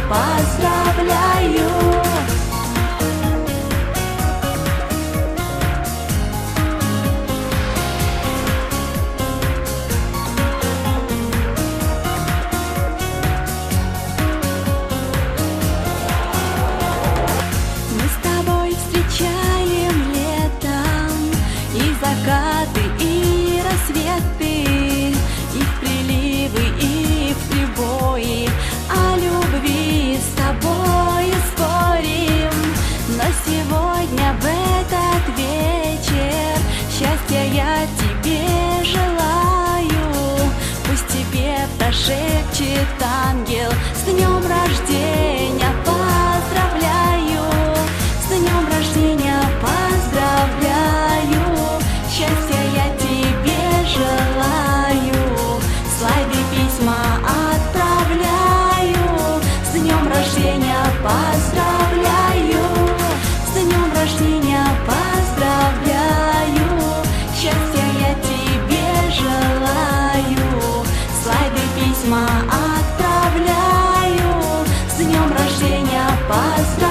поздравляю. Встречаем летом и закаты, и рассветы, и в приливы, и в прибои. О любви с тобой спорим, но сегодня в этот вечер счастья я тебе желаю. Пусть тебе прошепчет ангел: с днем рождения поздравляю. С днем рождения поздравляю, счастья я тебе желаю, слайды письма отправляю. С днем рождения поздравляю, с днем рождения поздравляю, счастья я тебе желаю, слайды письма отправляю. С днем рождения поздравляю.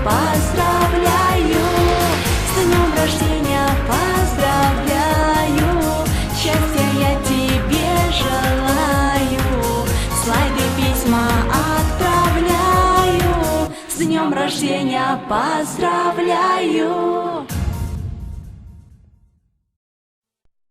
Поздравляю, с днем рождения поздравляю, счастья я тебе желаю, слайды письма отправляю. С днем рождения поздравляю.